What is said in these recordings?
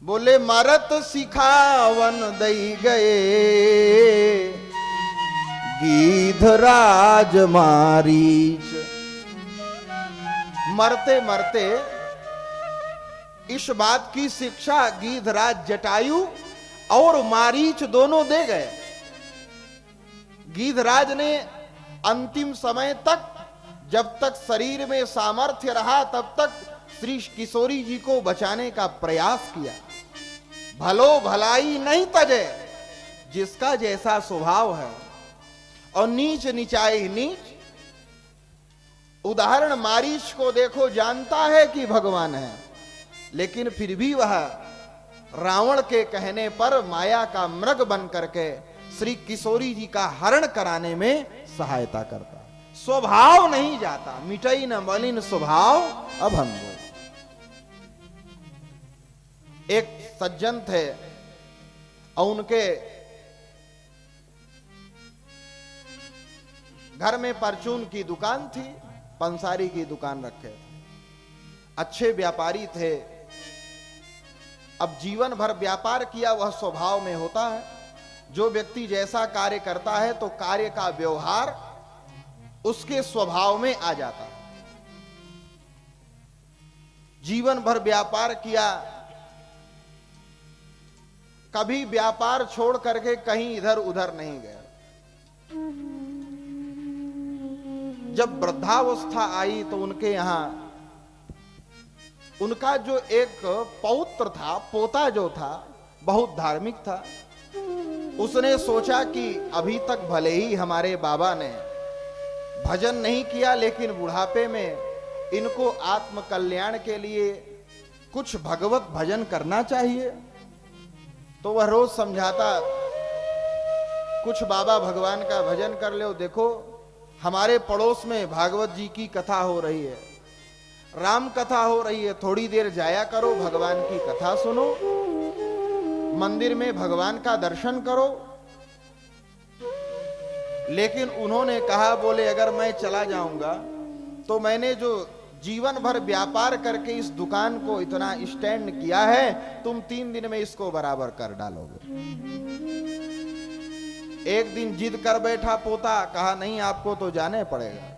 बोले मरत सिखावन दई गए गीधराज मारीच। मरते मरते इस बात की शिक्षा गीधराज जटायु और मारीच दोनों दे गए। गीधराज ने अंतिम समय तक, जब तक शरीर में सामर्थ्य रहा, तब तक श्री किशोरी जी को बचाने का प्रयास किया। भलो भलाई नहीं तजे, जिसका जैसा स्वभाव है, और नीच नीचाई नीच। उदाहरण मारीच को देखो, जानता है कि भगवान है, लेकिन फिर भी वह रावण के कहने पर माया का मृग बन करके श्री किशोरी जी का हरण कराने में सहायता करता। स्वभाव नहीं जाता, मिटई न मलिन स्वभाव अभंगो। एक सज्जन थे और उनके घर में परचून की दुकान थी, पंसारी की दुकान रखे थे, अच्छे व्यापारी थे। अब जीवन भर व्यापार किया, वह स्वभाव में होता है। जो व्यक्ति जैसा कार्य करता है तो कार्य का व्यवहार उसके स्वभाव में आ जाता है। जीवन भर व्यापार किया, कभी व्यापार छोड़ करके कहीं इधर उधर नहीं गया। जब वृद्धावस्था आई तो उनके यहां उनका जो एक पौत्र था, पोता जो था, बहुत धार्मिक था। उसने सोचा कि अभी तक भले ही हमारे बाबा ने भजन नहीं किया, लेकिन बुढ़ापे में इनको आत्म कल्याण के लिए कुछ भगवत भजन करना चाहिए। तो वह रोज समझाता, कुछ बाबा भगवान का भजन कर लो। देखो हमारे पड़ोस में भागवत जी की कथा हो रही है, राम कथा हो रही है, थोड़ी देर जाया करो, भगवान की कथा सुनो, मंदिर में भगवान का दर्शन करो। लेकिन उन्होंने कहा, बोले अगर मैं चला जाऊंगा तो मैंने जो जीवन भर व्यापार करके इस दुकान को इतना स्टैंड किया है, तुम 3 दिन में इसको बराबर कर डालोगे। एक दिन जिद कर बैठा पोता, कहा नहीं आपको तो जाने पड़ेगा,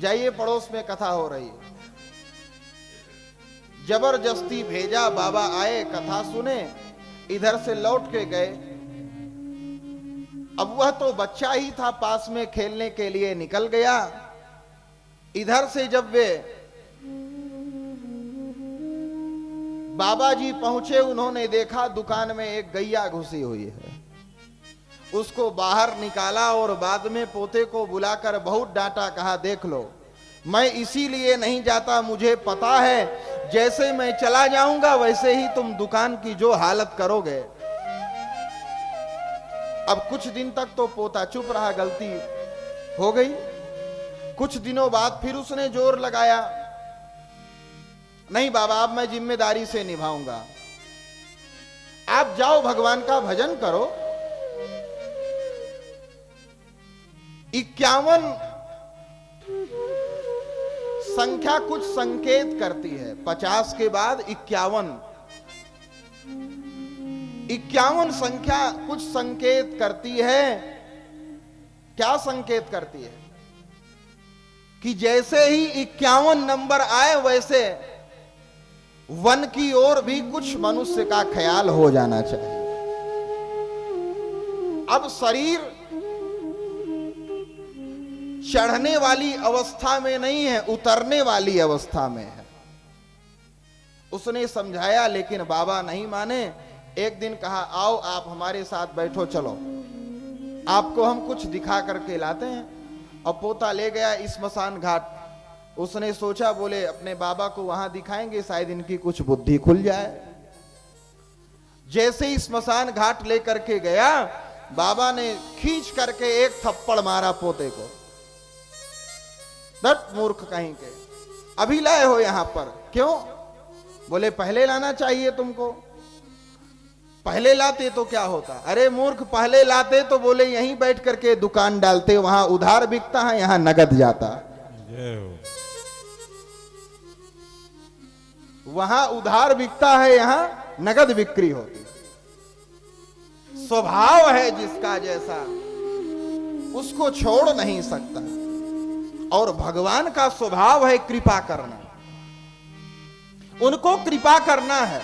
जाइए पड़ोस में कथा हो रही है। जबरदस्ती भेजा, बाबा आए, कथा सुने, इधर से लौट के गए। अब वह तो बच्चा ही था, पास में खेलने के लिए निकल गया। इधर से जब वे बाबा जी पहुंचे, उन्होंने देखा दुकान में एक गैया घुसी हुई है। उसको बाहर निकाला और बाद में पोते को बुलाकर बहुत डांटा, कहा देख लो, मैं इसीलिए नहीं जाता, मुझे पता है जैसे मैं चला जाऊंगा वैसे ही तुम दुकान की जो हालत करोगे। अब कुछ दिन तक तो पोता चुप रहा, गलती हो गई। कुछ दिनों बाद फिर उसने जोर लगाया, नहीं बाबा अब मैं जिम्मेदारी से निभाऊंगा, आप जाओ भगवान का भजन करो। 51 संख्या कुछ संकेत करती है, 50 के बाद 51 संख्या कुछ संकेत करती है। क्या संकेत करती है? कि जैसे ही 51 नंबर आए वैसे वन की ओर भी कुछ मनुष्य का ख्याल हो जाना चाहिए। अब शरीर चढ़ने वाली अवस्था में नहीं है, उतरने वाली अवस्था में है। उसने समझाया, लेकिन बाबा नहीं माने। एक दिन कहा, आओ आप हमारे साथ बैठो, चलो आपको हम कुछ दिखा करके लाते हैं। और पोता ले गया स्मशान घाट। उसने सोचा, बोले अपने बाबा को वहां दिखाएंगे, शायद इनकी कुछ बुद्धि खुल जाए। जैसे ही स्मशान घाट लेकर के गया, बाबा ने खींच करके एक थप्पड़ मारा पोते को। दट मूर्ख कहीं के, अभी लाए हो यहां पर, क्यों? बोले पहले लाना चाहिए तुमको, पहले लाते तो क्या होता? अरे मूर्ख, पहले लाते तो बोले यहीं बैठ करके दुकान डालते, वहां उधार बिकता है, यहां नगद जाता। वहां उधार बिकता है, यहां नगद बिक्री होती। स्वभाव है जिसका जैसा, उसको छोड़ नहीं सकता। और भगवान का स्वभाव है कृपा करना, उनको कृपा करना है।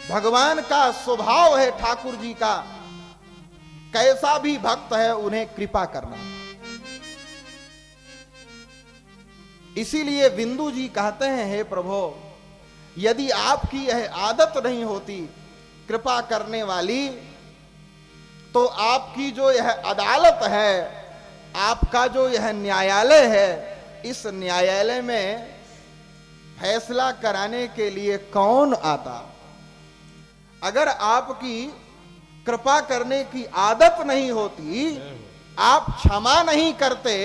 भगवान का स्वभाव है, ठाकुर जी का, कैसा भी भक्त है उन्हें कृपा करना। इसीलिए बिंदु जी कहते हैं, हे प्रभु, यदि आपकी यह आदत नहीं होती कृपा करने वाली, तो आपकी जो यह अदालत है, आपका जो यह न्यायालय है, इस न्यायालय में फैसला कराने के लिए कौन आता। अगर आपकी कृपा करने की आदत नहीं होती, आप क्षमा नहीं करते,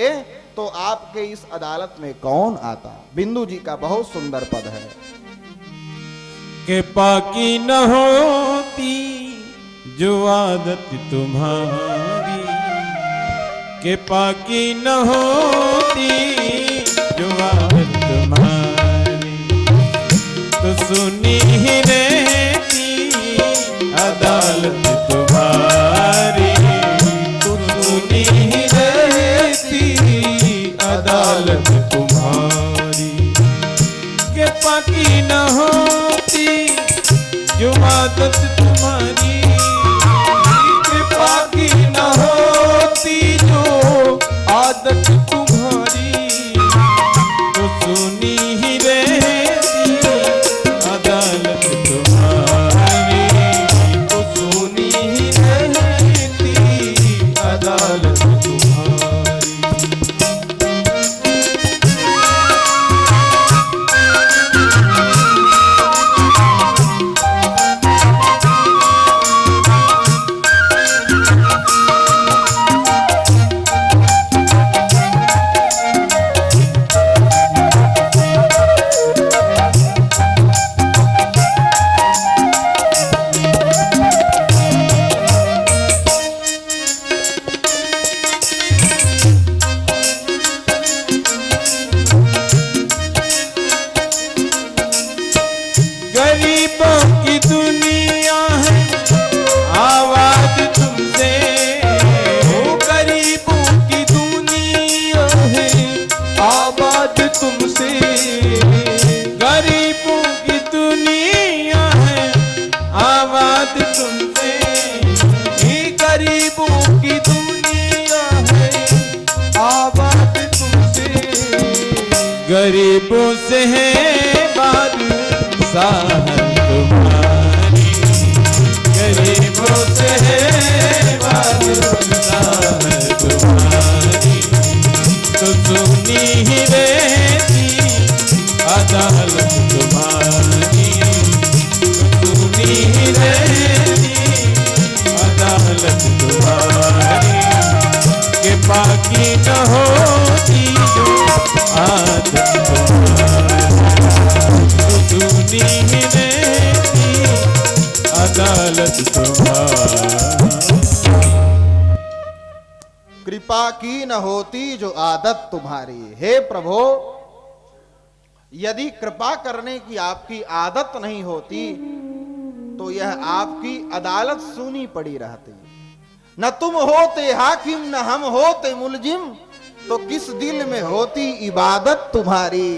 तो आपके इस अदालत में कौन आता। बिंदु जी का बहुत सुंदर पद है। कृपा की न होती जो आदत तुम्हारी, कृपा की न होती जो आदत तुम्हारी, तो सुनी ही रहती अदालत तुम्हारी, तो सुनी ही रहती अदालत तुम्हारी। कृपा की न होती जो आदत तुम्हारी, कृपा की न होती जो आदत तुम्हारी, तो सुनी ही रहती अदालत तुम्हारी, तो सुनी ही रहती अदालत तुम्हारी। गरीबों की दुनिया है आवाज तुमसे, ओ गरीबों की दुनिया है आवाज तुमसे, गरीबों की दुनिया है आवाज तुमसे, ये गरीबों की दुनिया है आवाज तुमसे, गरीबों से है बात साहब तुम्हारी, गरीबों से है बात साहब तुम्हारी, तो सुनी ही रहती अदालत तुम्हारी, तो सुनी ही रहती अदालत तुम्हारी। कृपा की न होती जो आदत तुम्हारी, सुनी ही रहती अदालत तुम्हारी। कृपा की न होती जो आदत तुम्हारी। हे प्रभु, यदि कृपा करने की आपकी आदत नहीं होती, तो यह आपकी अदालत सुनी पड़ी रहती। न तुम होते हाकिम न हम होते मुलजिम, तो किस दिल में होती इबादत तुम्हारी।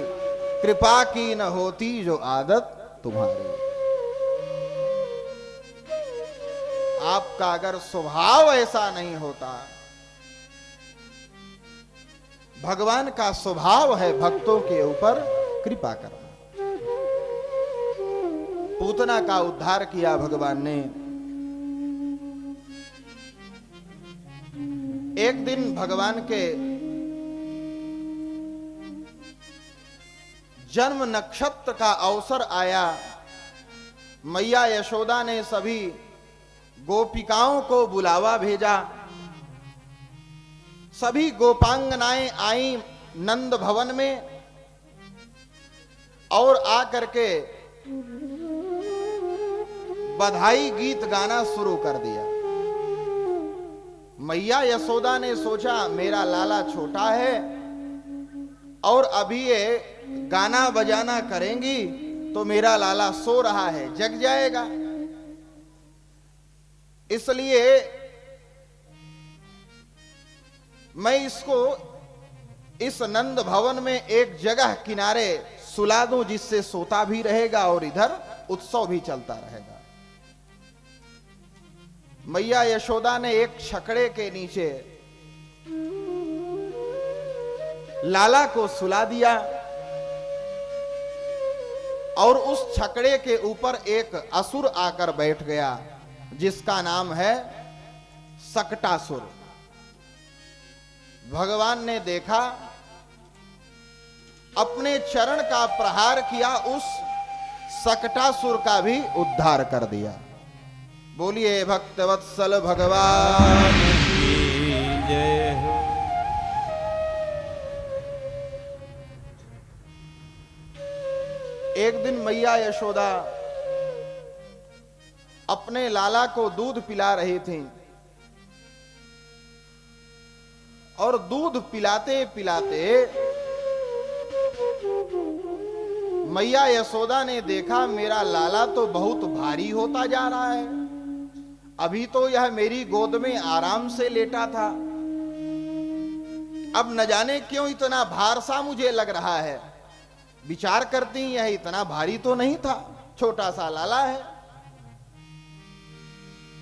कृपा की न होती जो आदत तुम्हारी। आपका अगर स्वभाव ऐसा नहीं होता, भगवान का स्वभाव है भक्तों के ऊपर कृपा करना। पूतना का उद्धार किया भगवान ने। एक दिन भगवान के जन्म नक्षत्र का अवसर आया। मैया यशोदा ने सभी गोपिकाओं को बुलावा भेजा। सभी गोपांगनाएं आई नंद भवन में और आकर के बधाई गीत गाना शुरू कर दिया। मैया यशोदा ने सोचा मेरा लाला छोटा है और अभी ये गाना बजाना करेंगी तो मेरा लाला सो रहा है, जग जाएगा। इसलिए मैं इसको इस नंद भवन में एक जगह किनारे सुला दूं, जिससे सोता भी रहेगा और इधर उत्सव भी चलता रहेगा। मैया यशोदा ने एक छकड़े के नीचे लाला को सुला दिया और उस छकड़े के ऊपर एक असुर आकर बैठ गया, जिसका नाम है सकटासुर। भगवान ने देखा, अपने चरण का प्रहार किया, उस सकटासुर का भी उद्धार कर दिया। बोलिए भक्तवत्सल भगवान की जय हो। एक दिन मैया यशोदा अपने लाला को दूध पिला रही थी और दूध पिलाते पिलाते मैया यशोदा ने देखा मेरा लाला तो बहुत भारी होता जा रहा है। अभी तो यह मेरी गोद में आराम से लेटा था, अब न जाने क्यों इतना भार सा मुझे लग रहा है। विचार करती यह इतना भारी तो नहीं था, छोटा सा लाला है।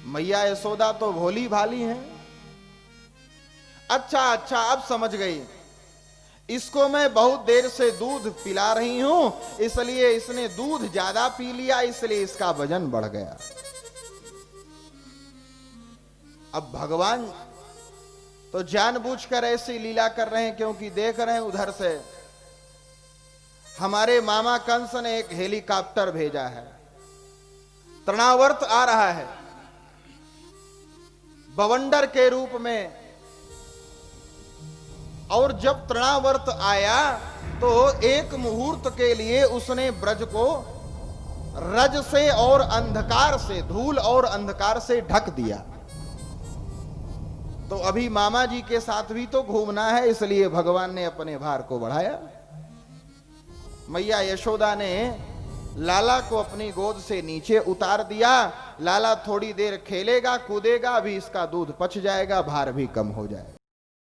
मैया यशोदा तो भोली भाली है। अच्छा अच्छा, अब समझ गई, इसको मैं बहुत देर से दूध पिला रही हूं, इसलिए इसने दूध ज्यादा पी लिया, इसलिए इसका वजन बढ़ गया। अब भगवान तो जानबूझकर ऐसी लीला कर रहे हैं, क्योंकि देख रहे हैं उधर से हमारे मामा कंस ने एक हेलीकॉप्टर भेजा है, तृणावर्त आ रहा है बवंडर के रूप में। और जब तृणावर्त आया तो एक मुहूर्त के लिए उसने ब्रज को रज से और अंधकार से, धूल और अंधकार से ढक दिया। तो अभी मामा जी के साथ भी तो घूमना है, इसलिए भगवान ने अपने भार को बढ़ाया। मैया यशोदा ने लाला को अपनी गोद से नीचे उतार दिया। लाला थोड़ी देर खेलेगा कूदेगा, अभी इसका दूध पच जाएगा, भार भी कम हो जाएगा।